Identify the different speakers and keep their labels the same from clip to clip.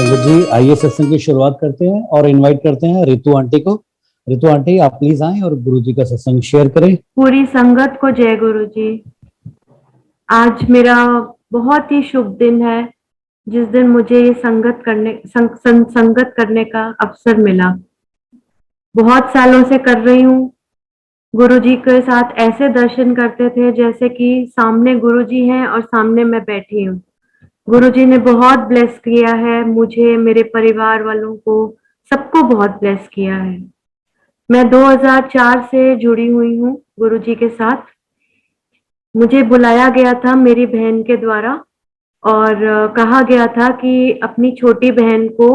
Speaker 1: संगत जी, आइए सत्संग की शुरुआत करते हैं और इनवाइट करते हैं रितु आंटी को। रितु आंटी, आप प्लीज आएं और गुरु जी का सत्संग शेयर करें।
Speaker 2: पूरी संगत को जय गुरु जी। आज मेरा बहुत ही शुभ दिन है, जिस दिन मुझे ये संगत करने का अवसर मिला। बहुत सालों से कर रही हूँ। गुरु जी के साथ ऐसे दर्शन करते थे जैसे कि सामने गुरु जी हैं और सामने मैं बैठी हूँ। गुरु जी ने बहुत ब्लेस किया है मुझे, मेरे परिवार वालों को, सबको बहुत ब्लेस किया है। मैं 2004 से जुड़ी हुई हूँ गुरु जी के साथ। मुझे बुलाया गया था मेरी बहन के द्वारा और कहा गया था कि अपनी छोटी बहन को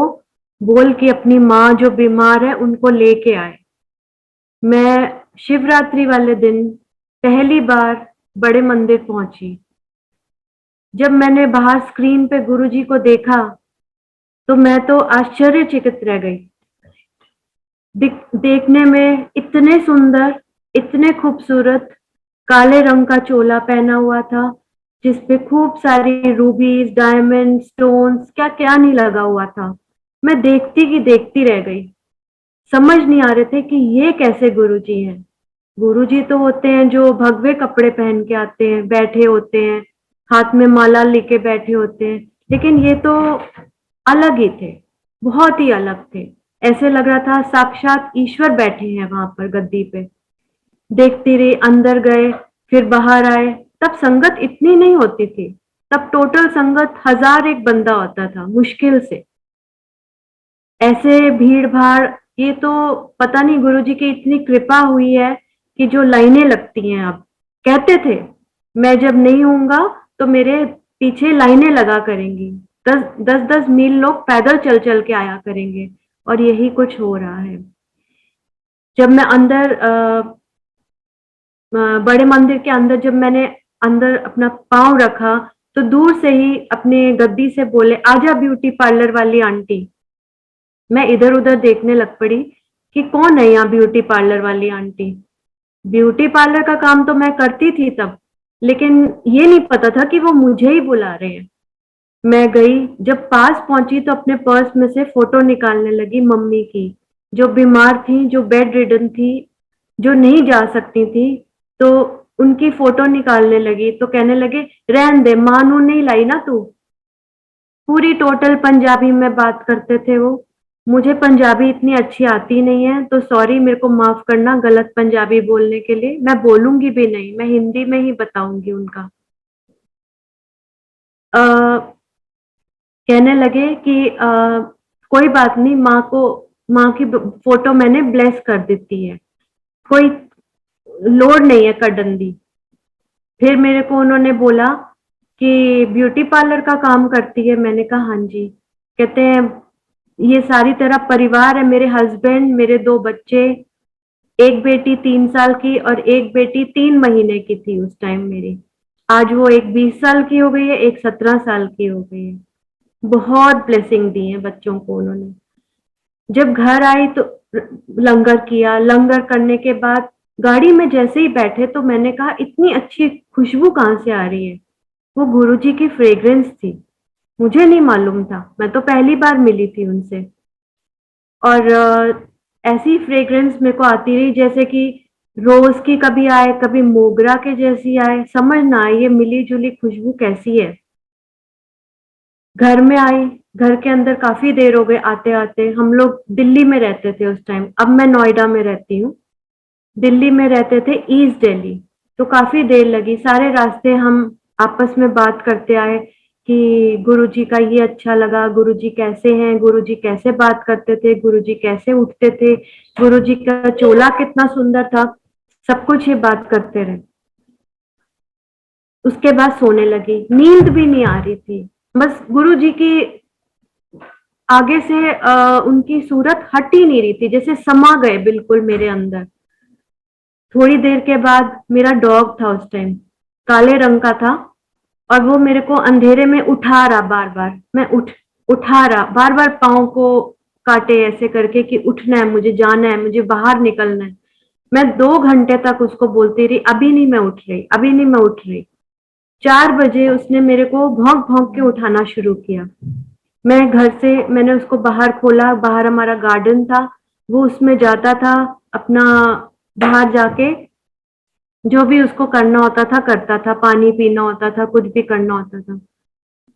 Speaker 2: बोल कि अपनी माँ जो बीमार है उनको लेके आए। मैं शिवरात्रि वाले दिन पहली बार बड़े मंदिर पहुंची। जब मैंने बाहर स्क्रीन पे गुरुजी को देखा तो मैं तो आश्चर्यचकित रह गई। देखने में इतने सुंदर, इतने खूबसूरत, काले रंग का चोला पहना हुआ था जिसपे खूब सारी रूबीज, डायमंड, स्टोन्स, क्या क्या नहीं लगा हुआ था। मैं देखती की देखती रह गई। समझ नहीं आ रहे थे कि ये कैसे गुरुजी हैं। गुरुजी तो होते हैं जो भगवे कपड़े पहन के आते हैं, बैठे होते हैं, हाथ में माला लेके बैठे होते हैं, लेकिन ये तो अलग ही थे, बहुत ही अलग थे। ऐसे लग रहा था साक्षात ईश्वर बैठे हैं वहां पर गद्दी पे। देखती रही, अंदर गए, फिर बाहर आए। तब संगत इतनी नहीं होती थी, तब टोटल संगत 1001 बंदा होता था मुश्किल से। ऐसे भीड़ भाड़, ये तो पता नहीं गुरुजी की इतनी कृपा हुई है कि जो लाइनें लगती हैं। अब कहते थे मैं जब नहीं होऊंगा तो मेरे पीछे लाइनें लगा करेंगी, 10-10 मील लोग पैदल चल चल के आया करेंगे, और यही कुछ हो रहा है। जब मैं अंदर बड़े मंदिर के अंदर, जब मैंने अंदर अपना पांव रखा तो दूर से ही अपने गद्दी से बोले, आजा ब्यूटी पार्लर वाली आंटी। मैं इधर उधर देखने लग पड़ी कि कौन है यहाँ ब्यूटी पार्लर वाली आंटी। ब्यूटी पार्लर का काम तो मैं करती थी तब, लेकिन ये नहीं पता था कि वो मुझे ही बुला रहे हैं। मैं गई, जब पास पहुंची तो अपने पर्स में से फोटो निकालने लगी मम्मी की, जो बीमार थी, जो बेड रिडन थी, जो नहीं जा सकती थी। तो उनकी फोटो निकालने लगी तो कहने लगे, रहन दे, मानू नहीं लाई ना तू। पूरी टोटल पंजाबी में बात करते थे वो। मुझे पंजाबी इतनी अच्छी आती नहीं है, तो सॉरी, मेरे को माफ करना गलत पंजाबी बोलने के लिए। मैं बोलूंगी भी नहीं, मैं हिंदी में ही बताऊंगी उनका। कहने लगे कि कोई बात नहीं, माँ की फोटो मैंने ब्लेस कर देती है, कोई लोड नहीं है कड़न दी। फिर मेरे को उन्होंने बोला कि ब्यूटी पार्लर का काम करती है। मैंने कहा हाँ जी। कहते हैं ये सारी तेरा परिवार है, मेरे हस्बैंड, मेरे 2 बच्चे, एक बेटी 3 साल की और एक बेटी 3 महीने की थी उस टाइम मेरी। आज वो एक 20 साल की हो गई है, एक 17 साल की हो गई है। बहुत ब्लेसिंग दी है बच्चों को उन्होंने। जब घर आई तो लंगर किया। लंगर करने के बाद गाड़ी में जैसे ही बैठे तो मैंने कहा, इतनी अच्छी खुशबू कहाँ से आ रही है। वो गुरुजी की फ्रेग्रेंस थी। मुझे नहीं मालूम था, मैं तो पहली बार मिली थी उनसे। और ऐसी फ्रेग्रेंस मेरे को आती रही जैसे कि रोज की कभी आए, कभी मोगरा के जैसी आए, समझ ना आए ये मिली जुली खुशबू कैसी है। घर में आई, घर के अंदर काफी देर हो गई आते आते। हम लोग दिल्ली में रहते थे उस टाइम, अब मैं नोएडा में रहती हूँ। दिल्ली में रहते थे, ईस्ट दिल्ली। तो काफी देर लगी, सारे रास्ते हम आपस में बात करते आए कि गुरुजी का ये अच्छा लगा, गुरुजी कैसे हैं, गुरुजी कैसे बात करते थे, गुरुजी कैसे उठते थे, गुरुजी का चोला कितना सुंदर था, सब कुछ ये बात करते रहे। उसके बाद सोने लगी, नींद भी नहीं आ रही थी। बस गुरुजी की आगे से उनकी सूरत हट ही नहीं रही थी, जैसे समा गए बिल्कुल मेरे अंदर। थोड़ी देर के बाद मेरा डॉग था उस टाइम, काले रंग का था, और वो मेरे को अंधेरे में उठा रहा बार बार। मैं उठा रहा बार बार, पाँव को काटे ऐसे करके कि उठना है, मुझे जाना है, मुझे बाहर निकलना है। मैं 2 घंटे तक उसको बोलती रही, अभी नहीं मैं उठ रही, अभी नहीं मैं उठ रही। 4 बजे उसने मेरे को भौंक भौंक के उठाना शुरू किया। मैंने उसको बाहर खोला, बाहर हमारा गार्डन था, वो उसमें जाता था, अपना बाहर जाके जो भी उसको करना होता था करता था, पानी पीना होता था, कुछ भी करना होता था।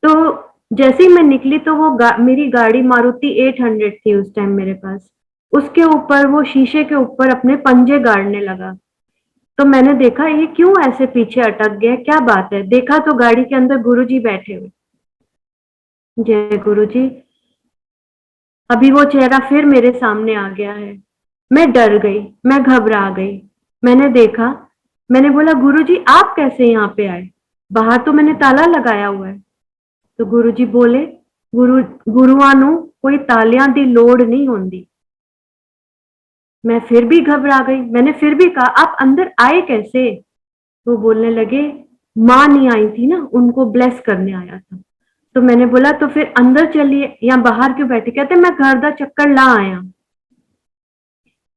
Speaker 2: तो जैसे ही मैं निकली तो मेरी गाड़ी मारुति 800 थी उस टाइम मेरे पास। उसके ऊपर वो शीशे के ऊपर अपने पंजे गाड़ने लगा। तो मैंने देखा ये क्यों ऐसे पीछे अटक गया, क्या बात है? देखा तो गाड़ी के अंदर गुरुजी बैठे हुए। जय गुरुजी। अभी वो चेहरा फिर मेरे सामने आ गया है। मैं डर गई, मैं घबरा गई। मैंने देखा, मैंने बोला गुरुजी आप कैसे यहाँ पे आए? बाहर तो मैंने ताला लगाया हुआ है। तो गुरुजी बोले, गुरु गुरुआ नू कोई तालियां दी लोड़ नहीं होंदी। मैं फिर भी घबरा गई। मैंने फिर भी कहा आप अंदर आए कैसे? वो बोलने लगे, माँ नहीं आई थी ना, उनको ब्लेस करने आया था। तो मैंने बोला तो फिर अंदर चलिए, या बाहर क्यों बैठे? कहते मैं घर दा चक्कर ला आया।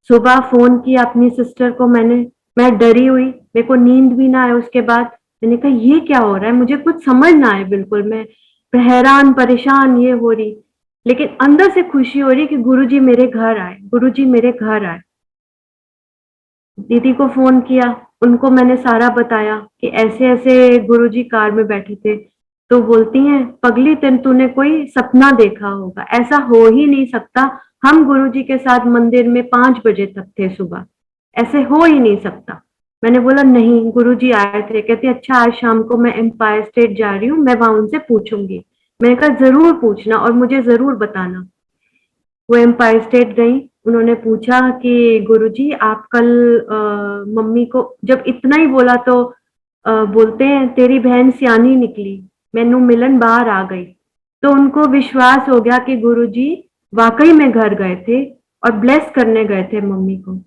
Speaker 2: सुबह फोन किया अपनी सिस्टर को मैंने। मैं डरी हुई, मेरे को नींद भी ना आए उसके बाद। मैंने कहा ये क्या हो रहा है, मुझे कुछ समझ ना आए, बिल्कुल मैं हैरान परेशान ये हो रही। लेकिन अंदर से खुशी हो रही कि गुरुजी मेरे घर आए, गुरुजी मेरे घर आए। दीदी को फोन किया, उनको मैंने सारा बताया कि ऐसे ऐसे गुरुजी कार में बैठे थे। तो बोलती हैं, पगली तूने कोई सपना देखा होगा, ऐसा हो ही नहीं सकता। हम गुरुजी के साथ मंदिर में 5 बजे तक थे सुबह, ऐसे हो ही नहीं सकता। मैंने बोला नहीं, गुरुजी आए थे। कहती अच्छा आज शाम को मैं एम्पायर स्टेट जा रही हूँ, मैं वहां उनसे पूछूंगी। मैंने कहा जरूर पूछना और मुझे जरूर बताना। वो एम्पायर स्टेट गई। उन्होंने पूछा कि गुरुजी आप कल मम्मी को, जब इतना ही बोला तो बोलते हैं तेरी बहन सियानी निकली, मैनू मिलन बाहर आ गई। तो उनको विश्वास हो गया कि गुरुजी वाकई में घर गए थे और ब्लेस करने गए थे मम्मी को।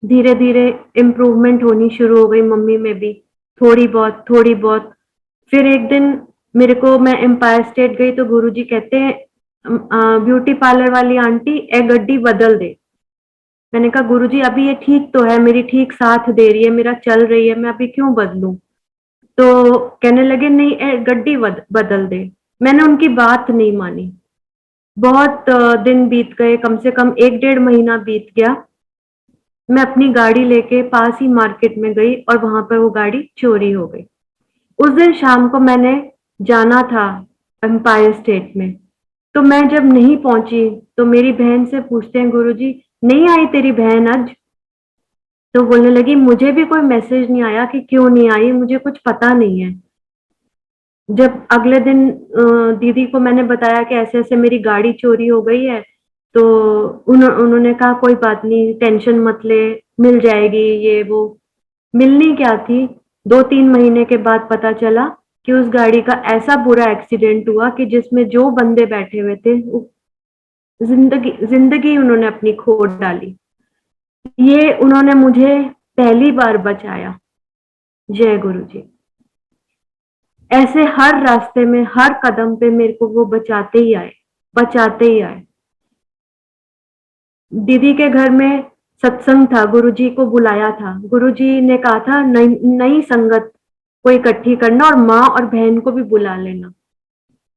Speaker 2: धीरे धीरे इम्प्रूवमेंट होनी शुरू हो गई मम्मी में भी, थोड़ी बहुत थोड़ी बहुत। फिर एक दिन मेरे को, मैं एम्पायर स्टेट गई तो गुरुजी कहते हैं ब्यूटी पार्लर वाली आंटी ए गड्डी बदल दे। मैंने कहा गुरुजी अभी ये ठीक तो है, मेरी ठीक साथ दे रही है, मेरा चल रही है, मैं अभी क्यों बदलूं? तो कहने लगे नहीं गड्डी बदल दे। मैंने उनकी बात नहीं मानी। बहुत दिन बीत गए, कम से कम 1 डेढ़ महीना बीत गया। मैं अपनी गाड़ी लेके पास ही मार्केट में गई और वहां पर वो गाड़ी चोरी हो गई। उस दिन शाम को मैंने जाना था एम्पायर स्टेट में। तो मैं जब नहीं पहुंची तो मेरी बहन से पूछते हैं गुरुजी नहीं आई तेरी बहन आज? तो बोलने लगी मुझे भी कोई मैसेज नहीं आया कि क्यों नहीं आई, मुझे कुछ पता नहीं है। जब अगले दिन दीदी को मैंने बताया कि ऐसे ऐसे मेरी गाड़ी चोरी हो गई है, तो उन्होंने कहा कोई बात नहीं, टेंशन मत ले, मिल जाएगी ये वो। मिलनी क्या थी, 2-3 महीने के बाद पता चला कि उस गाड़ी का ऐसा बुरा एक्सीडेंट हुआ कि जिसमें जो बंदे बैठे हुए थे जिंदगी जिंदगी उन्होंने अपनी खो डाली। ये उन्होंने मुझे पहली बार बचाया। जय गुरु जी। ऐसे हर रास्ते में, हर कदम पे मेरे को वो बचाते ही आए, बचाते ही आए। दीदी के घर में सत्संग था, गुरुजी को बुलाया था। गुरुजी ने कहा था नई नई संगत को इकट्ठी करना और माँ और बहन को भी बुला लेना।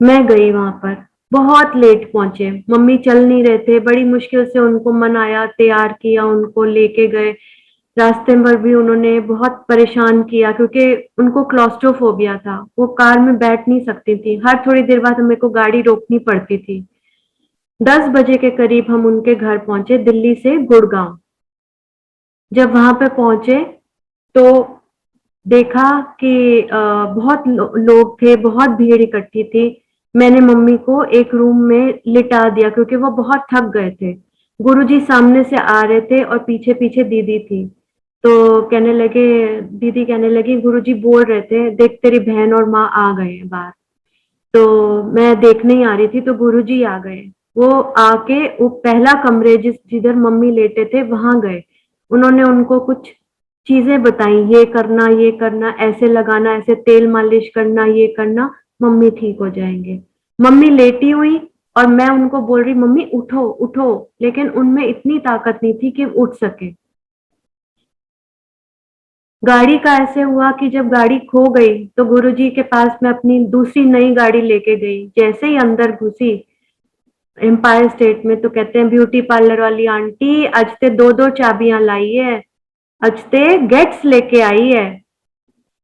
Speaker 2: मैं गई वहां पर, बहुत लेट पहुंचे, मम्मी चल नहीं रहे थे, बड़ी मुश्किल से उनको मनाया, तैयार किया, उनको लेके गए। रास्ते में भी उन्होंने बहुत परेशान किया क्योंकि उनको क्लॉस्ट्रोफोबिया था, वो कार में बैठ नहीं सकती थी, हर थोड़ी देर बाद मेरे को गाड़ी रोकनी पड़ती थी। 10 बजे के करीब हम उनके घर पहुंचे, दिल्ली से गुड़गांव। जब वहां पे पहुंचे तो देखा कि बहुत लोग थे, बहुत भीड़ इकट्ठी थी। मैंने मम्मी को एक रूम में लिटा दिया क्योंकि वो बहुत थक गए थे। गुरुजी सामने से आ रहे थे और पीछे पीछे दीदी थी। तो कहने लगे, दीदी कहने लगी गुरुजी बोल रहे थे देख तेरी बहन और माँ आ गए हैं बाहर। तो मैं देखने ही आ रही थी तो गुरुजी आ गए। वो आके वो पहला कमरे जिधर मम्मी लेटे थे वहां गए। उन्होंने उनको कुछ चीजें बताई, ये करना, ऐसे लगाना, ऐसे तेल मालिश करना, ये करना, मम्मी ठीक हो जाएंगे। मम्मी लेटी हुई और मैं उनको बोल रही मम्मी उठो उठो, लेकिन उनमें इतनी ताकत नहीं थी कि उठ सके। गाड़ी का ऐसे हुआ कि जब गाड़ी खो गई तो गुरुजी के पास मैं अपनी दूसरी नई गाड़ी लेके गई। जैसे ही अंदर घुसी एम्पायर स्टेट में, तो कहते हैं ब्यूटी पार्लर वाली आंटी अजते दो दो चाबियां लाई है, अजते गेट्स लेके आई है।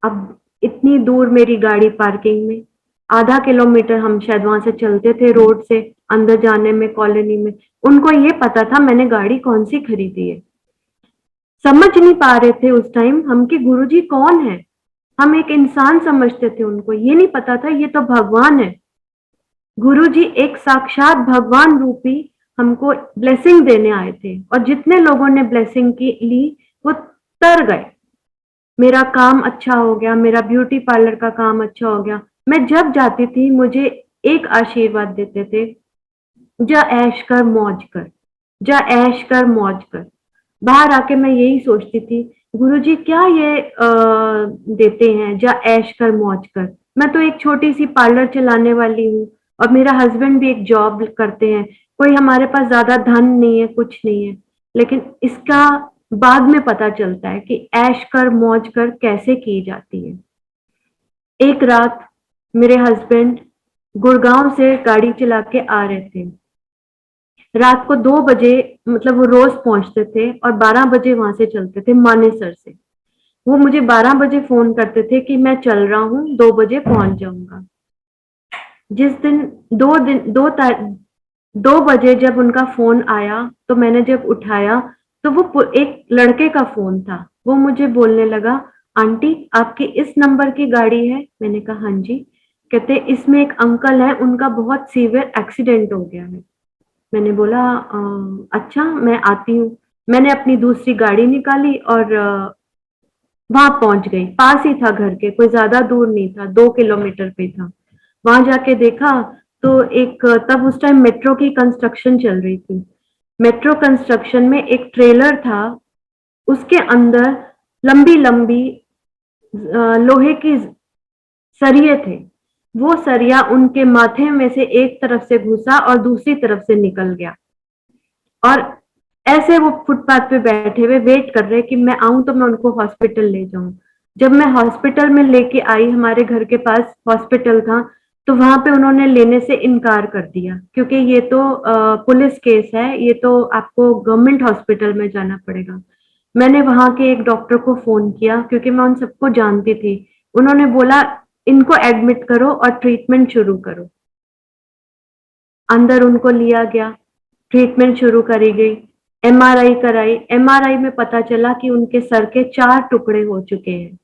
Speaker 2: अब इतनी दूर मेरी गाड़ी पार्किंग में, आधा किलोमीटर हम शायद वहां से चलते थे रोड से अंदर जाने में कॉलोनी में। उनको ये पता था मैंने गाड़ी कौन सी खरीदी है। समझ नहीं पा रहे थे उस टाइम हम कि गुरुजी कौन है। हम एक इंसान समझते थे उनको, ये नहीं पता था ये तो भगवान है। गुरुजी एक साक्षात भगवान रूपी हमको ब्लेसिंग देने आए थे, और जितने लोगों ने ब्लेसिंग की ली वो तर गए। मेरा काम अच्छा हो गया, मेरा ब्यूटी पार्लर का काम अच्छा हो गया। मैं जब जाती थी मुझे एक आशीर्वाद देते थे, जा ऐश कर मौज कर, जा ऐश कर मौज कर। बाहर आके मैं यही सोचती थी, गुरुजी क्या ये देते हैं जा ऐश कर मौज कर। मैं तो एक छोटी सी पार्लर चलाने वाली हूँ, और मेरा हस्बैंड भी एक जॉब करते हैं। कोई हमारे पास ज्यादा धन नहीं है, कुछ नहीं है, लेकिन इसका बाद में पता चलता है कि ऐश कर मौज कर कैसे की जाती है। एक रात मेरे हस्बैंड गुड़गांव से गाड़ी चला के आ रहे थे। रात को 2 बजे, मतलब वो रोज पहुंचते थे और 12 बजे वहां से चलते थे मानेसर से। वो मुझे 12 बजे फोन करते थे कि मैं चल रहा हूँ, 2 बजे पहुंच जाऊंगा। जिस दिन 2 बजे जब उनका फोन आया तो मैंने जब उठाया तो वो एक लड़के का फोन था। वो मुझे बोलने लगा, आंटी आपकी इस नंबर की गाड़ी है? मैंने कहा हाँ जी। कहते इसमें एक अंकल है, उनका बहुत सीवियर एक्सीडेंट हो गया है। मैंने बोला अच्छा मैं आती हूँ। मैंने अपनी दूसरी गाड़ी निकाली और वहां पहुंच गई। पास ही था घर के, कोई ज्यादा दूर नहीं था, 2 किलोमीटर पे था। वहां जाके देखा तो एक, तब उस टाइम मेट्रो की कंस्ट्रक्शन चल रही थी। मेट्रो कंस्ट्रक्शन में एक ट्रेलर था, उसके अंदर लंबी लंबी लोहे की सरिये थे। वो सरिया उनके माथे में से एक तरफ से घुसा और दूसरी तरफ से निकल गया। और ऐसे वो फुटपाथ पे बैठे हुए वेट कर रहे कि मैं आऊं तो मैं उनको हॉस्पिटल ले जाऊं। जब मैं हॉस्पिटल में लेके आई, हमारे घर के पास हॉस्पिटल था, तो वहां पे उन्होंने लेने से इनकार कर दिया, क्योंकि ये तो पुलिस केस है, ये तो आपको गवर्नमेंट हॉस्पिटल में जाना पड़ेगा। मैंने वहां के एक डॉक्टर को फोन किया क्योंकि मैं उन सबको जानती थी। उन्होंने बोला इनको एडमिट करो और ट्रीटमेंट शुरू करो। अंदर उनको लिया गया, ट्रीटमेंट शुरू करी गई, एमआरआई कराई। एमआरआई में पता चला कि उनके सर के 4 टुकड़े हो चुके हैं।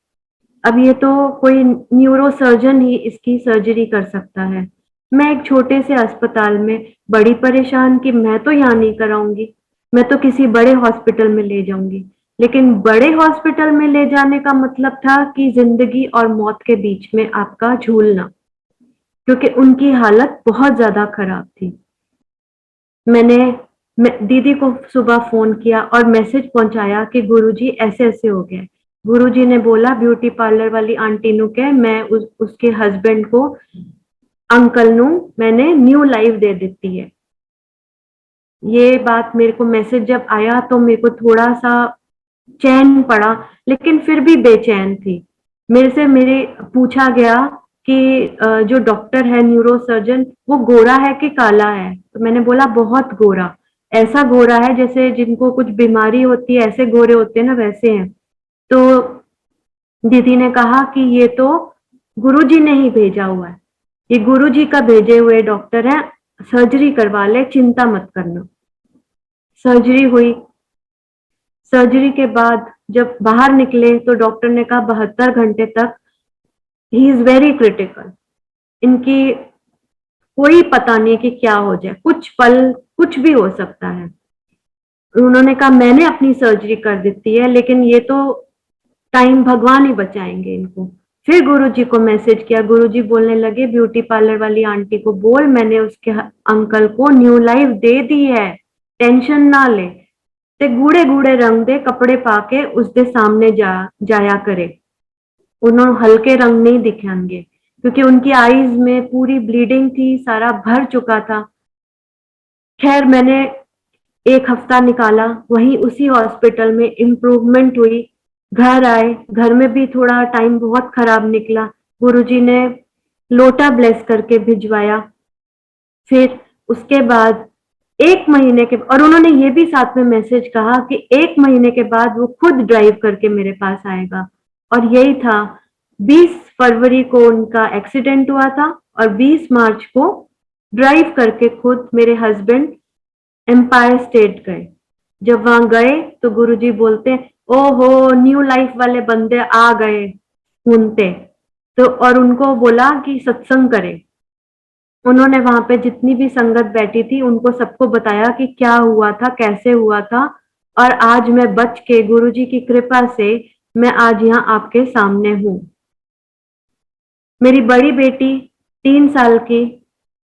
Speaker 2: अब ये तो कोई न्यूरो सर्जन ही इसकी सर्जरी कर सकता है। मैं एक छोटे से अस्पताल में बड़ी परेशान कि मैं तो यहाँ नहीं कराऊंगी, मैं तो किसी बड़े हॉस्पिटल में ले जाऊंगी। लेकिन बड़े हॉस्पिटल में ले जाने का मतलब था कि जिंदगी और मौत के बीच में आपका झूलना, क्योंकि उनकी हालत बहुत ज्यादा खराब थी। मैंने दीदी को सुबह फोन किया और मैसेज पहुंचाया कि गुरुजी ऐसे ऐसे हो गए। गुरुजी ने बोला ब्यूटी पार्लर वाली आंटी नु के मैं उसके हस्बैंड को, अंकल नु मैंने न्यू लाइफ दे दी है। ये बात मेरे को मैसेज जब आया तो मेरे को थोड़ा सा चैन पड़ा, लेकिन फिर भी बेचैन थी। मेरे पूछा गया कि जो डॉक्टर है न्यूरो सर्जन, वो गोरा है कि काला है? तो मैंने बोला बहुत गोरा, ऐसा गोरा है जैसे जिनको कुछ बीमारी होती है ऐसे गोरे होते हैं ना, वैसे हैं। तो दीदी ने कहा कि ये तो गुरुजी ने ही भेजा हुआ है, ये गुरुजी का भेजे हुए डॉक्टर है, सर्जरी करवा ले, चिंता मत करना। सर्जरी हुई। सर्जरी के बाद जब बाहर निकले तो डॉक्टर ने कहा 72 घंटे तक ही इज वेरी क्रिटिकल, इनकी कोई पता नहीं कि क्या हो जाए, कुछ पल कुछ भी हो सकता है। उन्होंने कहा मैंने अपनी सर्जरी कर दी है, लेकिन ये तो टाइम भगवान ही बचाएंगे इनको। फिर गुरुजी को मैसेज किया, गुरुजी बोलने लगे ब्यूटी पार्लर वाली आंटी को बोल मैंने उसके अंकल को न्यू लाइफ दे दी है, टेंशन ना ले, ते गूढ़े गूढ़े रंग दे कपड़े पाके उसके सामने जाया करे। उन्होंने हल्के रंग नहीं दिखाएंगे, क्योंकि उनकी आईज में पूरी ब्लीडिंग थी, सारा भर चुका था। खैर मैंने 1 हफ्ता निकाला वहीं उसी हॉस्पिटल में, इम्प्रूवमेंट हुई। घर आए, घर में भी थोड़ा टाइम बहुत खराब निकला। गुरुजी ने लोटा ब्लेस करके भिजवाया। फिर उसके बाद 1 महीने के, और उन्होंने ये भी साथ में मैसेज कहा कि 1 महीने के बाद वो खुद ड्राइव करके मेरे पास आएगा। और यही था, 20 फरवरी को उनका एक्सीडेंट हुआ था और 20 मार्च को ड्राइव करके खुद मेरे हस्बैंड एम्पायर स्टेट गए। जब वहां गए तो गुरुजी बोलते, ओहो न्यू लाइफ वाले बंदे आ गए घूमते। तो और उनको बोला कि सत्संग करें। उन्होंने वहां पे जितनी भी संगत बैठी थी उनको सबको बताया कि क्या हुआ था, कैसे हुआ था। और आज मैं बच के, गुरुजी की कृपा से मैं आज यहाँ आपके सामने हूँ। मेरी बड़ी बेटी 3 साल की,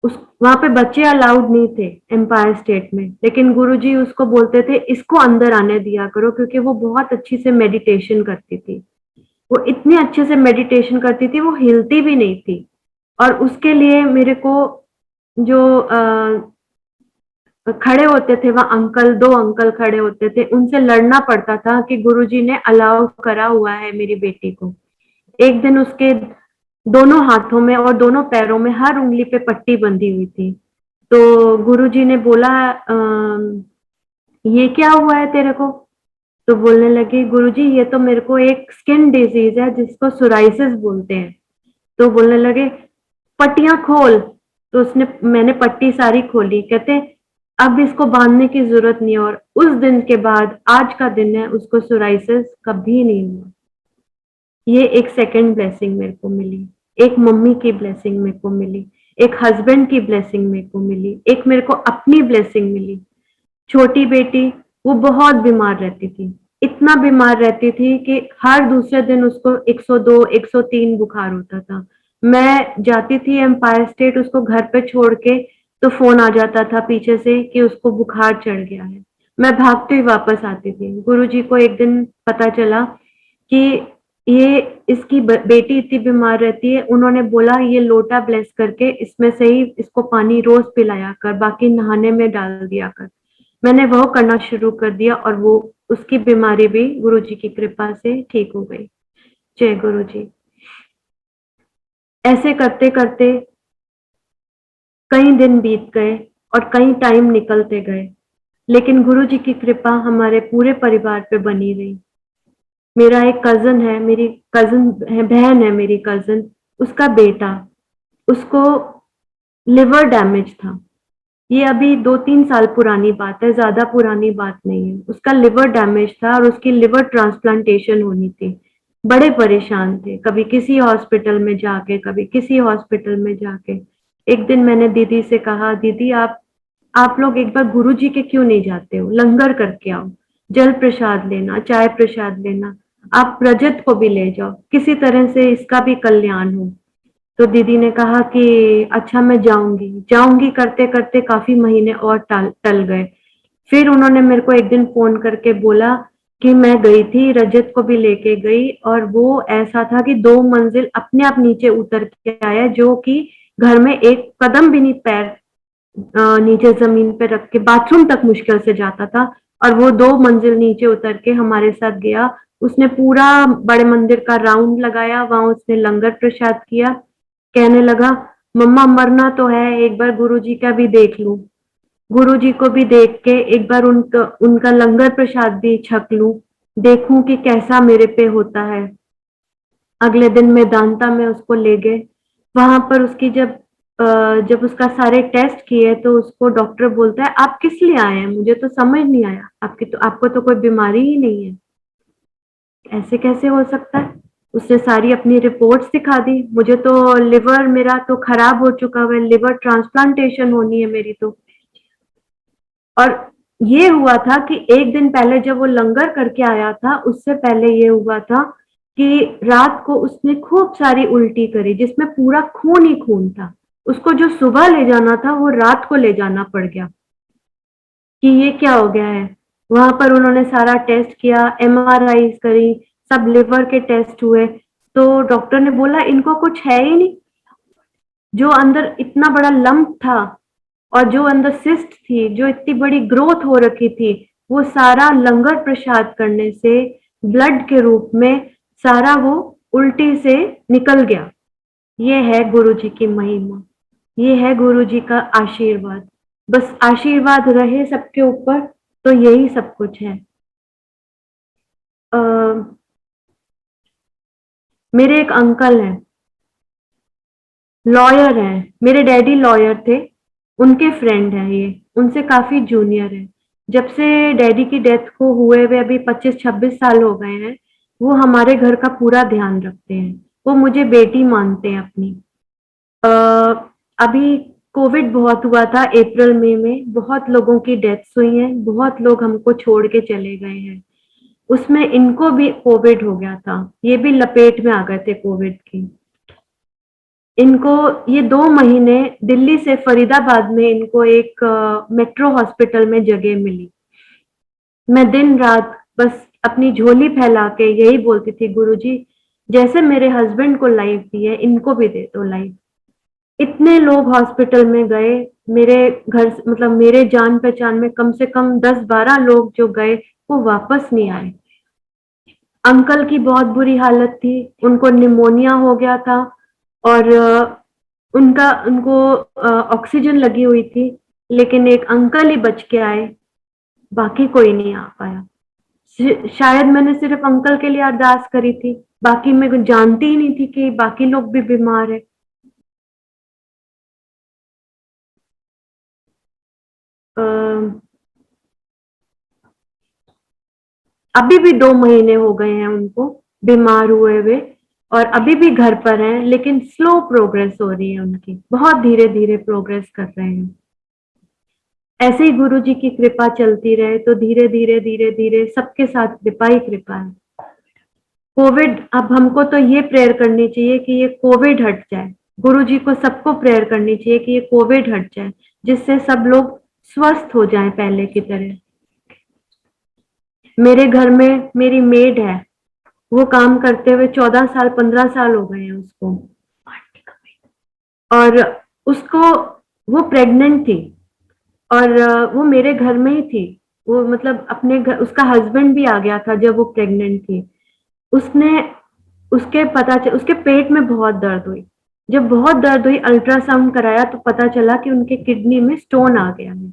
Speaker 2: उस वहां पे बच्चे अलाउड नहीं थे एम्पायर स्टेट में, लेकिन गुरुजी उसको बोलते थे इसको अंदर आने दिया करो, क्योंकि वो बहुत अच्छी से मेडिटेशन करती थी। वो इतने अच्छे से मेडिटेशन करती थी, वो हिलती भी नहीं थी। और उसके लिए मेरे को जो खड़े होते थे वहां अंकल, 2 अंकल खड़े होते थे, उनसे लड़ना पड़ता था कि गुरुजी ने अलाउ करा हुआ है मेरी बेटी को। एक दिन उसके दोनों हाथों में और दोनों पैरों में हर उंगली पे पट्टी बंधी हुई थी। तो गुरुजी ने बोला, ये क्या हुआ है तेरे को? तो बोलने लगी, गुरुजी ये तो मेरे को एक स्किन डिजीज है जिसको सोराइसिस बोलते हैं। तो बोलने लगे पट्टियां खोल। तो मैंने पट्टी सारी खोली। कहते अब इसको बांधने की जरूरत नहीं है। और उस दिन के बाद आज का दिन है, उसको सोराइसिस कभी नहीं हुआ। ये एक सेकंड ब्लेसिंग मेरे को मिली, एक मम्मी की ब्लेसिंग मेरे को मिली, एक हस्बैंड की ब्लेसिंग मेरे को मिली, एक मेरे को अपनी ब्लेसिंग मिली। छोटी बेटी, वो बहुत बीमार रहती थी, इतना बीमार रहती थी कि हर दूसरे दिन उसको 102 103 बुखार होता था। मैं जाती थी एम्पायर स्टेट उसको घर पे छोड़ के, तो फोन आ जाता था पीछे से कि उसको बुखार चढ़ गया है। मैं भागती हुई वापस आती थी। गुरुजी को एक दिन पता चला कि ये इसकी बेटी इतनी बीमार रहती है। उन्होंने बोला ये लोटा ब्लेस करके इसमें से ही इसको पानी रोज पिलाया कर, बाकी नहाने में डाल दिया कर। मैंने वो करना शुरू कर दिया और वो उसकी बीमारी भी गुरुजी की कृपा से ठीक हो गई। जय गुरुजी। ऐसे करते करते कई दिन बीत गए और कई टाइम निकलते गए, लेकिन गुरुजी की कृपा हमारे पूरे परिवार पे बनी रही। मेरा एक कजन है, मेरी कजन है, बहन है मेरी कजन, उसका बेटा, उसको लिवर डैमेज था। ये अभी 2-3 साल पुरानी बात है, ज्यादा पुरानी बात नहीं है। उसका लिवर डैमेज था और उसकी लिवर ट्रांसप्लांटेशन होनी थी। बड़े परेशान थे, कभी किसी हॉस्पिटल में जाके, कभी किसी हॉस्पिटल में जाके। एक दिन मैंने दीदी से कहा, दीदी आप लोग एक बार गुरुजी के क्यों नहीं जाते हो, लंगर करके आओ, जल प्रसाद लेना, चाय प्रसाद लेना, आप रजत को भी ले जाओ, किसी तरह से इसका भी कल्याण हो। तो दीदी ने कहा कि अच्छा मैं जाऊंगी जाऊंगी करते करते काफी महीने और टल गए। फिर उन्होंने मेरे को एक दिन फोन करके बोला कि मैं गई थी, रजत को भी लेके गई, और वो ऐसा था कि 2 मंजिल अपने आप नीचे उतर के आया, जो कि घर में एक कदम भी नहीं पैर नीचे जमीन पे रख के बाथरूम तक मुश्किल से जाता था। और वो 2 मंजिल नीचे उतर के हमारे साथ गया। उसने पूरा बड़े मंदिर का राउंड लगाया, वहां उसने लंगर प्रसाद किया। कहने लगा, मम्मा मरना तो है, एक बार गुरुजी का भी देख लूं, गुरुजी को भी देख के एक बार उनका उनका लंगर प्रसाद भी छक लूं, देखूं कि कैसा मेरे पे होता है। अगले दिन मेदांता में उसको ले गए। वहां पर उसकी जब उसका सारे टेस्ट किए तो उसको डॉक्टर बोलता है, आप किस लिए आए हैं, मुझे तो समझ नहीं आया, आपको तो कोई बीमारी ही नहीं है, ऐसे कैसे हो सकता है। उसने सारी अपनी रिपोर्ट्स दिखा दी। मुझे तो लिवर मेरा तो खराब हो चुका है, लिवर ट्रांसप्लांटेशन होनी है मेरी तो। और ये हुआ था कि एक दिन पहले जब वो लंगर करके आया था, उससे पहले ये हुआ था कि रात को उसने खूब सारी उल्टी करी, जिसमें पूरा खून ही खून था। उसको जो सुबह ले जाना था वो रात को ले जाना पड़ गया कि ये क्या हो गया है। वहां पर उन्होंने सारा टेस्ट किया, एमआरआई करी, सब लिवर के टेस्ट हुए। तो डॉक्टर ने बोला इनको कुछ है ही नहीं। जो अंदर इतना बड़ा लंप था और जो अंदर सिस्ट थी, जो इतनी बड़ी ग्रोथ हो रखी थी, वो सारा लंगर प्रसाद करने से ब्लड के रूप में सारा वो उल्टी से निकल गया। ये है गुरुजी की महिमा, ये है गुरुजी का आशीर्वाद। बस आशीर्वाद रहे सबके ऊपर तो यही सब कुछ है। मेरे एक अंकल हैं, लॉयर हैं, मेरे डैडी लॉयर थे, उनके फ्रेंड हैं ये, उनसे काफी जूनियर है। जब से डैडी की डेथ को हुए हुए अभी 25-26 साल हो गए हैं, वो हमारे घर का पूरा ध्यान रखते हैं। वो मुझे बेटी मानते हैं अपनी। अ, अभी कोविड बहुत हुआ था अप्रैल मई में, बहुत लोगों की डेथ्स हुई हैं, बहुत लोग हमको छोड़ के चले गए हैं। उसमें इनको भी कोविड हो गया था, ये भी लपेट में आ गए थे कोविड की। इनको ये 2 महीने दिल्ली से फरीदाबाद में इनको एक मेट्रो हॉस्पिटल में जगह मिली। मैं दिन रात बस अपनी झोली फैला के यही बोलती थी, गुरुजी जैसे मेरे हस्बैंड को लाइफ दी है इनको भी दे दो लाइफ। इतने लोग हॉस्पिटल में गए, मेरे घर मतलब मेरे जान पहचान में कम से कम 10-12 लोग जो गए वो वापस नहीं आए। अंकल की बहुत बुरी हालत थी, उनको निमोनिया हो गया था और उनको ऑक्सीजन लगी हुई थी, लेकिन एक अंकल ही बच के आए, बाकी कोई नहीं आ पाया। शायद मैंने सिर्फ अंकल के लिए अरदास करी थी, बाकी मैं जानती ही नहीं थी कि बाकी लोग भी बीमार है। अभी भी 2 महीने हो गए हैं उनको बीमार हुए हुए और अभी भी घर पर हैं, लेकिन स्लो प्रोग्रेस हो रही है उनकी, बहुत धीरे धीरे प्रोग्रेस कर रहे हैं। ऐसे ही गुरु जी की कृपा चलती रहे तो धीरे धीरे धीरे धीरे सबके साथ कृपा ही कृपा है। कोविड, अब हमको तो ये प्रेयर करनी चाहिए कि ये कोविड हट जाए। गुरु जी को सबको प्रेयर करनी चाहिए कि ये कोविड हट जाए, जिससे सब लोग स्वस्थ हो जाएं पहले की तरह। मेरे घर में मेरी मेड है, वो काम करते हुए 14 साल 15 साल हो गए हैं उसको, और उसको वो प्रेग्नेंट थी और वो मेरे घर में ही थी। वो मतलब अपने घर, उसका हस्बैंड भी आ गया था जब वो प्रेग्नेंट थी। उसने उसके पेट में बहुत दर्द हुई। जब बहुत दर्द हुई, अल्ट्रासाउंड कराया तो पता चला कि उनके किडनी में स्टोन आ गया है।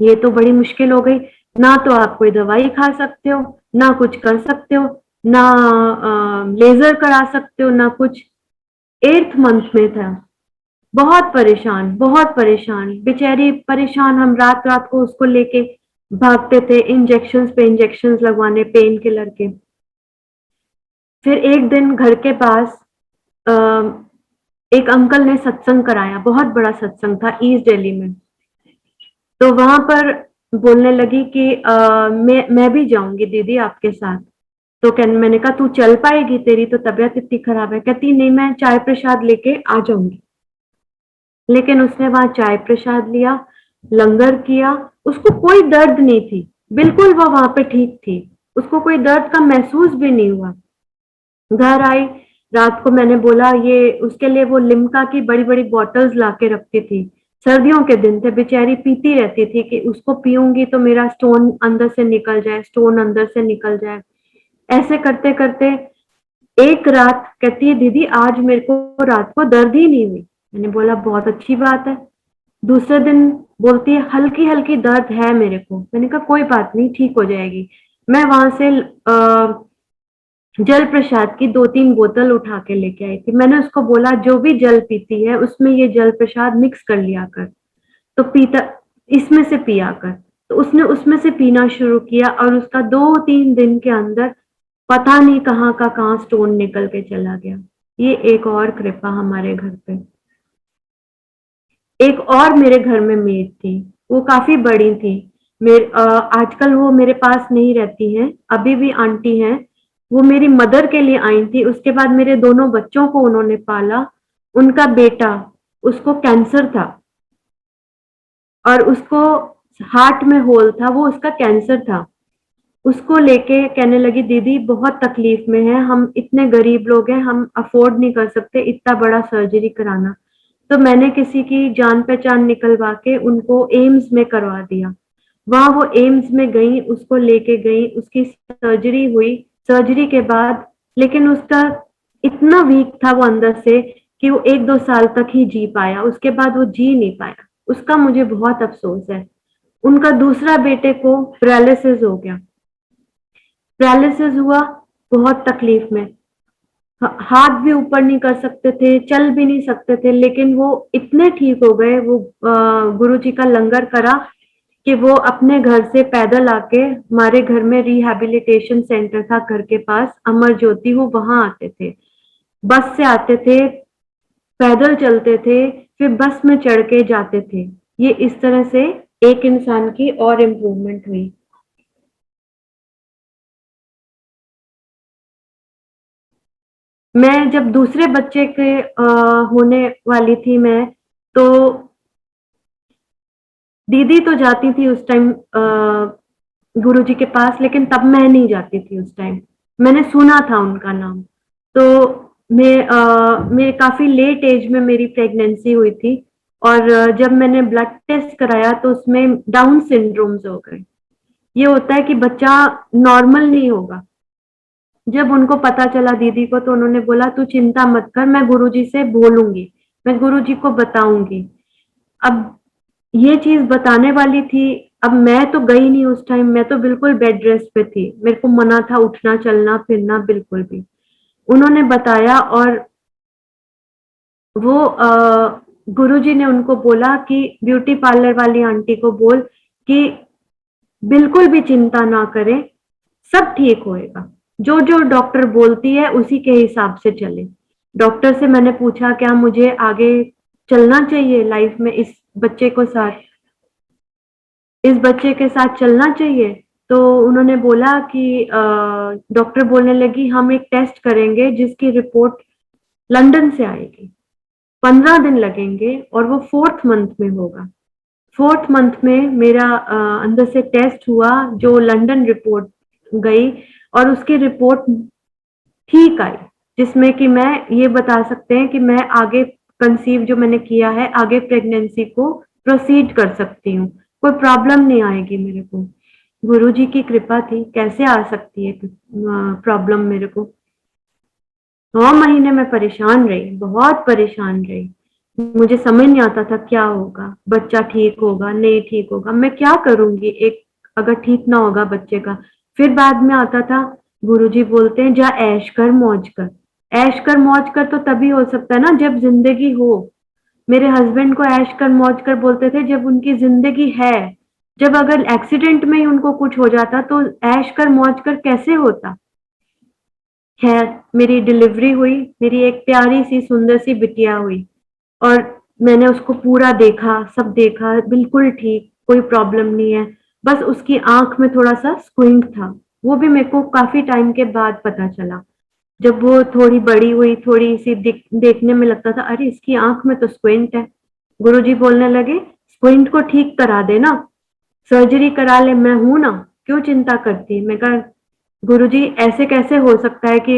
Speaker 2: ये तो बड़ी मुश्किल हो गई, ना तो आप कोई दवाई खा सकते हो, ना कुछ कर सकते हो, ना लेजर करा सकते हो, ना कुछ। 8th मंथ में था। बहुत परेशान, बहुत परेशान, बेचारी परेशान। हम रात रात को उसको लेके भागते थे, इंजेक्शंस पे इंजेक्शंस लगवाने, पेन किलर के। फिर एक दिन घर के पास एक अंकल ने सत्संग कराया, बहुत बड़ा सत्संग था ईस्ट दिल्ली में। तो वहां पर बोलने लगी कि मैं भी जाऊंगी दीदी आपके साथ। तो मैंने कहा तू चल पाएगी, तेरी तो तबीयत इतनी खराब है। कहती नहीं, मैं चाय प्रसाद लेके आ जाऊंगी। लेकिन उसने वहां चाय प्रसाद लिया, लंगर किया, उसको कोई दर्द नहीं थी, बिल्कुल वो वहां पे ठीक थी, उसको कोई दर्द का महसूस भी नहीं हुआ। घर आई, रात को मैंने बोला, ये उसके लिए वो लिम्का की बड़ी बड़ी बॉटल्स ला के रखती थी। सर्दियों के दिन थे, बेचारी पीती रहती थी कि उसको पीऊंगी तो मेरा स्टोन अंदर से निकल जाए, स्टोन अंदर से निकल जाए। ऐसे करते करते एक रात कहती है, दीदी आज मेरे को रात को दर्द ही नहीं हुई। मैंने बोला बहुत अच्छी बात है। दूसरे दिन बोलती है हल्की हल्की दर्द है मेरे को। मैंने कहा कोई बात नहीं, ठीक हो जाएगी। मैं वहां से जल प्रसाद की 2-3 बोतल उठा के लेके आई थी। मैंने उसको बोला जो भी जल पीती है उसमें ये जल प्रसाद मिक्स कर लिया कर, तो पीता इसमें से पिया कर। तो उसने उसमें से पीना शुरू किया और उसका 2-3 दिन के अंदर पता नहीं कहाँ का कहाँ स्टोन निकल के चला गया। ये एक और कृपा हमारे घर पे। एक और मेरे घर में मेड थी, वो काफी बड़ी थी। आजकल वो मेरे पास नहीं रहती हैं, अभी भी आंटी हैं। वो मेरी मदर के लिए आई थी, उसके बाद मेरे दोनों बच्चों को उन्होंने पाला। उनका बेटा, उसको कैंसर था और उसको हार्ट में होल था, वो उसका कैंसर था। उसको लेके कहने लगी दीदी बहुत तकलीफ में है, हम इतने गरीब लोग हैं, हम अफोर्ड नहीं कर सकते इतना बड़ा सर्जरी कराना। तो मैंने किसी की जान पहचान निकलवा के उनको एम्स में करवा दिया। वहां वो एम्स में गई, उसको लेके गई, उसकी सर्जरी हुई। सर्जरी के बाद लेकिन उसका इतना वीक था वो अंदर से कि वो 1-2 साल तक ही जी पाया, उसके बाद वो जी नहीं पाया। उसका मुझे बहुत अफसोस है। उनका दूसरा बेटे को पैरालिसिस हो गया। पैरालिसिस हुआ बहुत तकलीफ में, हाथ भी ऊपर नहीं कर सकते थे, चल भी नहीं सकते थे, लेकिन वो इतने ठीक हो गए। वो गुरु जी का लंगर करा कि वो अपने घर से पैदल आके, हमारे घर में रिहैबिलिटेशन सेंटर था घर के पास, अमर ज्योति, वो वहां आते थे, बस से आते थे, पैदल चलते थे, फिर बस में चढ़ के जाते थे। ये इस तरह से एक इंसान की और इम्प्रूवमेंट हुई। मैं जब दूसरे बच्चे के होने वाली थी मैं, तो दीदी तो जाती थी उस टाइम गुरुजी के पास, लेकिन तब मैं नहीं जाती थी उस टाइम। मैंने सुना था उनका नाम। तो मैं काफी लेट एज में मेरी प्रेगनेंसी हुई थी, और जब मैंने ब्लड टेस्ट कराया तो उसमें डाउन सिंड्रोम्स हो गए। ये होता है कि बच्चा नॉर्मल नहीं होगा। जब उनको पता चला दीदी को, तो उन्होंने बोला तू चिंता मत कर, मैं गुरुजी से बोलूंगी, मैं गुरुजी को बताऊंगी। अब ये चीज बताने वाली थी। अब मैं तो गई नहीं उस टाइम, मैं तो बिल्कुल बेड रेस्ट पे थी, मेरे को मना था उठना चलना फिरना बिल्कुल भी। उन्होंने बताया, और वो गुरुजी ने उनको बोला कि ब्यूटी पार्लर वाली आंटी को बोल कि बिल्कुल भी चिंता ना करें, सब ठीक होएगा, जो जो डॉक्टर बोलती है उसी के हिसाब से चले। डॉक्टर से मैंने पूछा क्या मुझे आगे चलना चाहिए लाइफ में, इस बच्चे के साथ चलना चाहिए। तो उन्होंने बोला कि डॉक्टर बोलने लगी हम एक टेस्ट करेंगे जिसकी रिपोर्ट लंदन से आएगी, 15 दिन लगेंगे, और वो 4th मंथ में होगा। 4th मंथ में मेरा अंदर से टेस्ट हुआ, जो लंदन रिपोर्ट गई, और उसकी रिपोर्ट ठीक आई, जिसमें कि मैं ये बता सकते हैं कि मैं आगे कंसीव जो मैंने किया है, आगे प्रेगनेंसी को प्रोसीड कर सकती हूँ, कोई प्रॉब्लम नहीं आएगी मेरे को। गुरु जी की कृपा थी, कैसे आ सकती है प्रॉब्लम मेरे को। 9 महीने में परेशान रही, बहुत परेशान रही। मुझे समझ नहीं आता था क्या होगा, बच्चा ठीक होगा नहीं ठीक होगा, मैं क्या करूंगी एक, अगर ठीक ना होगा बच्चे का। फिर बाद में आता था, गुरुजी बोलते हैं जा ऐश कर मौज कर। ऐश कर मौज कर तो तभी हो सकता है ना जब जिंदगी हो। मेरे हस्बैंड को ऐश कर मौज कर बोलते थे जब उनकी जिंदगी है। जब अगर एक्सीडेंट में ही उनको कुछ हो जाता तो ऐश कर मौज कर कैसे होता। खैर, मेरी डिलीवरी हुई, मेरी एक प्यारी सी सुंदर सी बिटिया हुई, और मैंने उसको पूरा देखा, सब देखा, बिल्कुल ठीक, कोई प्रॉब्लम नहीं है। बस उसकी आंख में थोड़ा सा स्क्विंट था, वो भी मेरे को काफी टाइम के बाद पता चला। जब वो थोड़ी बड़ी हुई, थोड़ी सी देखने में लगता था अरे इसकी आंख में तो स्क्विंट है। गुरुजी बोलने लगे स्क्विंट को ठीक करा देना, सर्जरी करा ले, मैं हूं ना, क्यों चिंता करती। मैं कहा गुरुजी ऐसे कैसे हो सकता है कि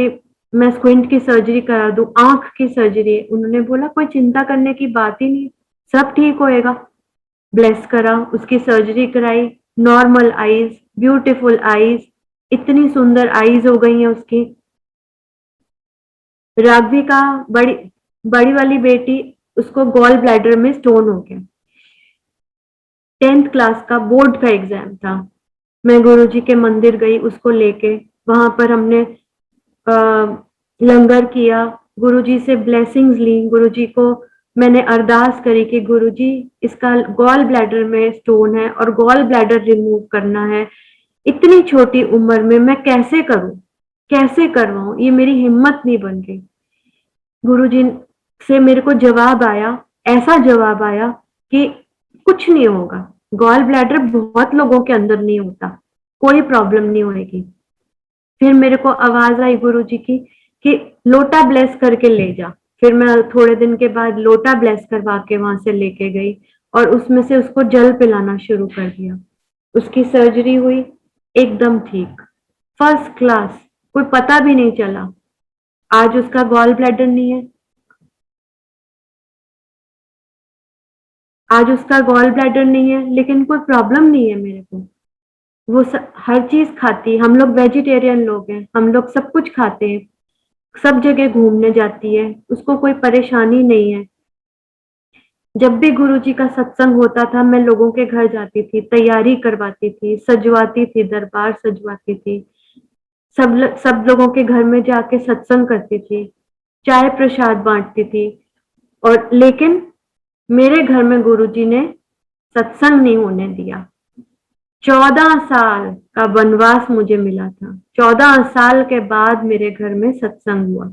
Speaker 2: मैं स्क्विंट की सर्जरी करा दूं, आंख की सर्जरी। उन्होंने बोला कोई चिंता करने की बात ही नहीं, सब ठीक होएगा। ब्लेस करा, उसकी सर्जरी कराई, नॉर्मल आईज, ब्यूटीफुल आईज, इतनी सुंदर आईज हो गई हैं उसकी। राघवी का बड़ी बड़ी वाली बेटी, उसको गॉल ब्लैडर में स्टोन हो गया। 10th क्लास का बोर्ड का एग्जाम था। मैं गुरुजी के मंदिर गई उसको लेके, वहां पर हमने लंगर किया, गुरुजी से ब्लेसिंग्स ली, गुरुजी को मैंने अरदास करी कि गुरुजी इसका गॉल ब्लैडर में स्टोन है और गॉल ब्लैडर रिमूव करना है। इतनी छोटी उम्र में मैं कैसे करूं, कैसे करवाऊं, ये मेरी हिम्मत नहीं बन रही। गुरुजी से मेरे को जवाब आया, ऐसा जवाब आया कि कुछ नहीं होगा, गॉल ब्लैडर बहुत लोगों के अंदर नहीं होता, कोई प्रॉब्लम नहीं होगी। फिर मेरे को आवाज आई गुरुजी की कि लोटा ब्लेस करके ले जा। फिर मैं थोड़े दिन के बाद लोटा ब्लेस करवा के वहां से लेके गई, और उसमें से उसको जल पिलाना शुरू कर दिया। उसकी सर्जरी हुई, एकदम ठीक, फर्स्ट क्लास, कोई पता भी नहीं चला। आज उसका गॉल ब्लैडर नहीं है। आज उसका गॉल ब्लैडर नहीं है, लेकिन कोई प्रॉब्लम नहीं है मेरे को। वो हर चीज खाती है। हम लोग वेजिटेरियन लोग हैं, हम लोग सब कुछ खाते हैं, सब जगह घूमने जाती है, उसको कोई परेशानी नहीं है। जब भी गुरुजी का सत्संग होता था, मैं लोगों के घर जाती थी, तैयारी करवाती थी, सजवाती थी, दरबार सजवाती थी, सब लोगों के घर में जाके सत्संग करती थी, चाय प्रसाद बांटती थी। और लेकिन मेरे घर में गुरुजी ने सत्संग नहीं होने दिया। 14 साल का वनवास मुझे मिला था। 14 साल के बाद मेरे घर में सत्संग हुआ।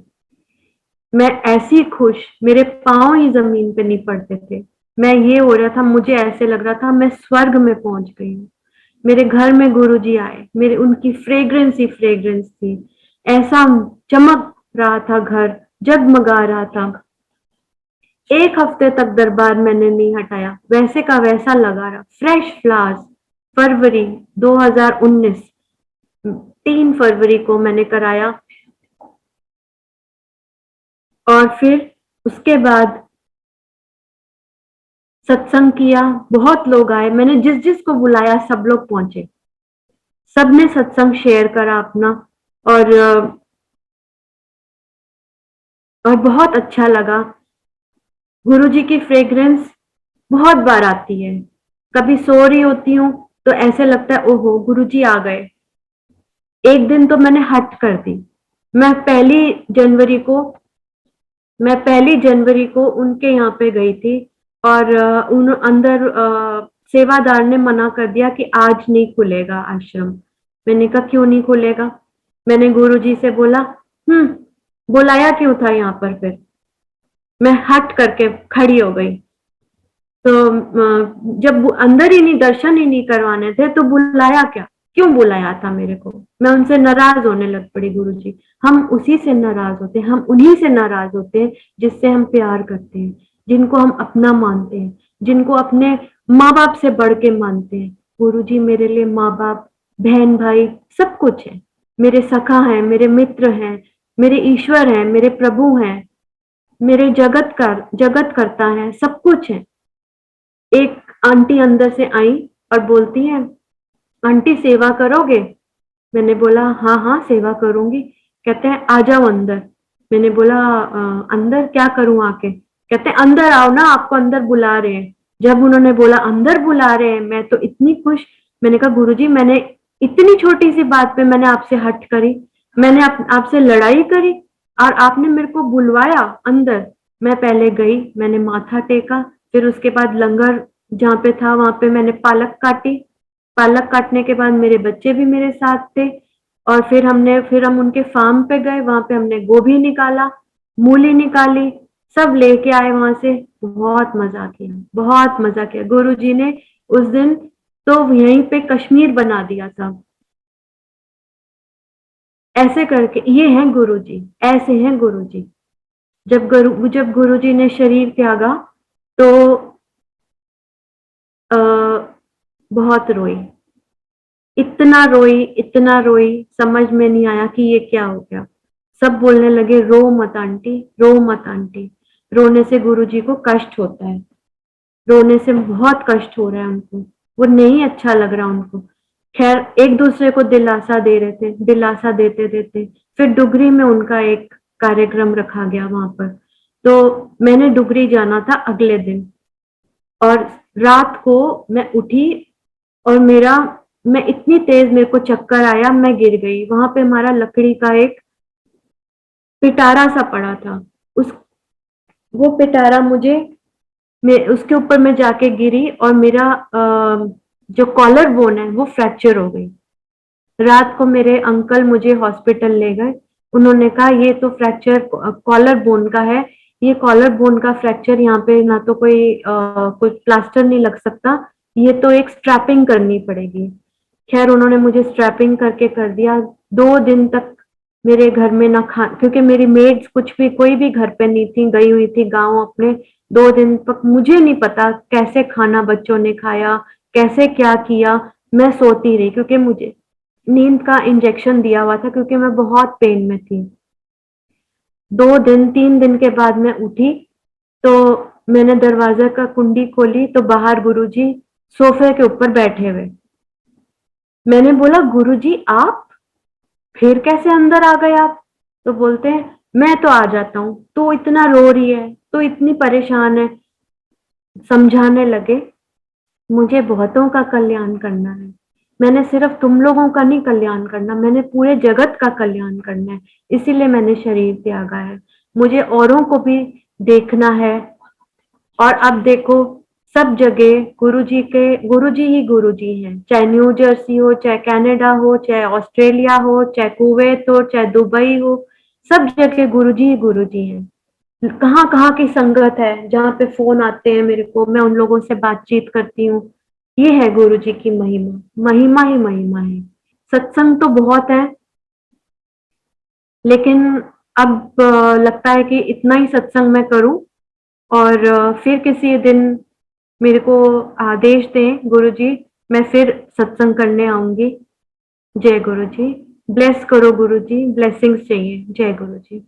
Speaker 2: मैं ऐसी खुश, मेरे पांव ही जमीन पे नहीं पड़ते थे। मैं ये हो रहा था, मुझे ऐसे लग रहा था मैं स्वर्ग में पहुंच गई हूँ। मेरे घर में गुरुजी आए, मेरे उनकी फ्रेग्रेंस ही फ्रेग्रेंस थी। ऐसा चमक रहा था घर, जगमगा रहा था। 1 हफ्ते तक दरबार मैंने नहीं हटाया, वैसे का वैसा लगा रहा, फ्रेश फ्लावर्स। फरवरी 2019, 3 फरवरी को मैंने कराया। और फिर उसके बाद सत्संग किया, बहुत लोग आए, मैंने जिस जिस को बुलाया सब लोग पहुंचे, सबने सत्संग शेयर करा अपना। और और बहुत अच्छा लगा। गुरुजी की फ्रेग्रेंस बहुत बार आती है। कभी सो रही होती हूँ तो ऐसे लगता है ओहो गुरुजी आ गए। एक दिन तो मैंने हट कर दी। मैं पहली जनवरी को मैं 1 जनवरी को उनके यहाँ पे गई थी। और उन अंदर सेवादार ने मना कर दिया कि आज नहीं खुलेगा आश्रम। मैंने कहा क्यों नहीं खुलेगा? मैंने गुरुजी से बोला, बुलाया क्यों था यहाँ पर? फिर मैं हट करके खड़ी हो गई। तो जब अंदर ही नहीं, दर्शन ही नहीं करवाने थे तो बुलाया क्या? क्यों बुलाया था मेरे को? मैं उनसे नाराज होने लग पड़ी। गुरुजी, हम उसी से नाराज होते हैं, हम उन्हीं से नाराज होते हैं जिससे हम प्यार करते हैं, जिनको हम अपना मानते हैं, जिनको अपने माँ बाप से बढ़ के मानते हैं। गुरुजी मेरे लिए माँ बाप, बहन भाई सब कुछ है। मेरे सखा हैं, मेरे मित्र हैं, मेरे ईश्वर हैं, मेरे प्रभु हैं, मेरे जगत करता है, सब कुछ है। एक आंटी अंदर से आई और बोलती है, आंटी सेवा करोगे? मैंने बोला हाँ हाँ सेवा करूंगी। कहते हैं आ जाओ अंदर। मैंने बोला अंदर क्या करूं आके? कहते हैं अंदर आओ ना, आपको अंदर बुला रहे हैं। जब उन्होंने बोला अंदर बुला रहे हैं, मैं तो इतनी खुश। मैंने कहा गुरुजी, मैंने इतनी छोटी सी बात पे मैंने आपसे हट करी, मैंने आपसे लड़ाई करी और आपने मेरे को बुलवाया अंदर। मैं पहले गई, मैंने माथा टेका, फिर उसके बाद लंगर जहाँ पे था वहां पे मैंने पालक काटी। पालक काटने के बाद मेरे बच्चे भी मेरे साथ थे। और फिर हम उनके फार्म पे गए, वहां पे हमने गोभी निकाला, मूली निकाली, सब लेके आए वहां से। बहुत मजा किया, बहुत मजा किया। गुरुजी ने उस दिन तो यहीं पे कश्मीर बना दिया था। ऐसे करके ये हैं गुरुजी, ऐसे हैं गुरुजी। जब गुरुजी ने शरीर त्यागा तो आ, बहुत रोई, इतना रोई, समझ में नहीं आया कि ये क्या हो गया। सब बोलने लगे रो मत आंटी, रो मत आंटी। रोने से गुरुजी को कष्ट होता है, रोने से बहुत कष्ट हो रहा है उनको, वो नहीं अच्छा लग रहा उनको। खैर एक दूसरे को दिलासा दे रहे थे, दिलासा देते देते फिर डुगरी में उनका एक कार्यक्रम रखा गया वहां पर। तो मैंने डुगरी जाना था अगले दिन। और रात को मैं उठी और मैं इतनी तेज, मेरे को चक्कर आया, मैं गिर गई। वहां पे हमारा लकड़ी का एक पिटारा सा पड़ा था, उस वो पिटारा मैं उसके ऊपर मैं जाके गिरी और मेरा जो कॉलर बोन है वो फ्रैक्चर हो गई। रात को मेरे अंकल मुझे हॉस्पिटल ले गए। उन्होंने कहा ये तो फ्रैक्चर कॉलर बोन का है, ये कॉलर बोन का फ्रैक्चर, यहाँ पे ना तो कोई प्लास्टर नहीं लग सकता, ये तो एक स्ट्रैपिंग करनी पड़ेगी। खैर उन्होंने मुझे स्ट्रैपिंग करके कर दिया। 2 दिन तक मेरे घर में ना खा, क्योंकि मेरी मेड्स कुछ भी, कोई भी घर पे नहीं थी, गई हुई थी गाँव अपने। 2 दिन तक मुझे नहीं पता कैसे खाना बच्चों ने खाया, कैसे क्या किया। मैं सोती रही क्योंकि मुझे नींद का इंजेक्शन दिया हुआ था, क्योंकि मैं बहुत पेन में थी। 2 दिन 3 दिन के बाद मैं उठी तो मैंने दरवाजा का कुंडी खोली तो बाहर गुरुजी सोफे के ऊपर बैठे हुए। मैंने बोला गुरुजी आप फिर कैसे अंदर आ गए आप? तो बोलते हैं मैं तो आ जाता हूँ, तू इतना रो रही है, तू इतनी परेशान है। समझाने लगे मुझे बहुतों का कल्याण करना है, मैंने सिर्फ तुम लोगों का नहीं कल्याण करना, मैंने पूरे जगत का कल्याण करना है, इसीलिए मैंने शरीर त्यागा है। मुझे औरों को भी देखना है। और अब देखो सब जगह गुरुजी ही गुरुजी हैं, चाहे न्यू जर्सी हो, चाहे कनाडा हो, चाहे ऑस्ट्रेलिया हो, चाहे कुवैत हो, चाहे दुबई हो, सब जगह गुरुजी ही गुरुजी हैं। कहाँ कहाँ की संगत है जहाँ पे फोन आते हैं मेरे को, मैं उन लोगों से बातचीत करती हूँ। ये है गुरुजी की महिमा, महिमा ही महिमा है। सत्संग तो बहुत है, लेकिन अब लगता है कि इतना ही सत्संग मैं करूं और फिर किसी दिन मेरे को आदेश दें गुरुजी, मैं फिर सत्संग करने आऊंगी। जय गुरुजी। ब्लेस करो गुरुजी, ब्लेसिंग्स चाहिए। जय गुरुजी।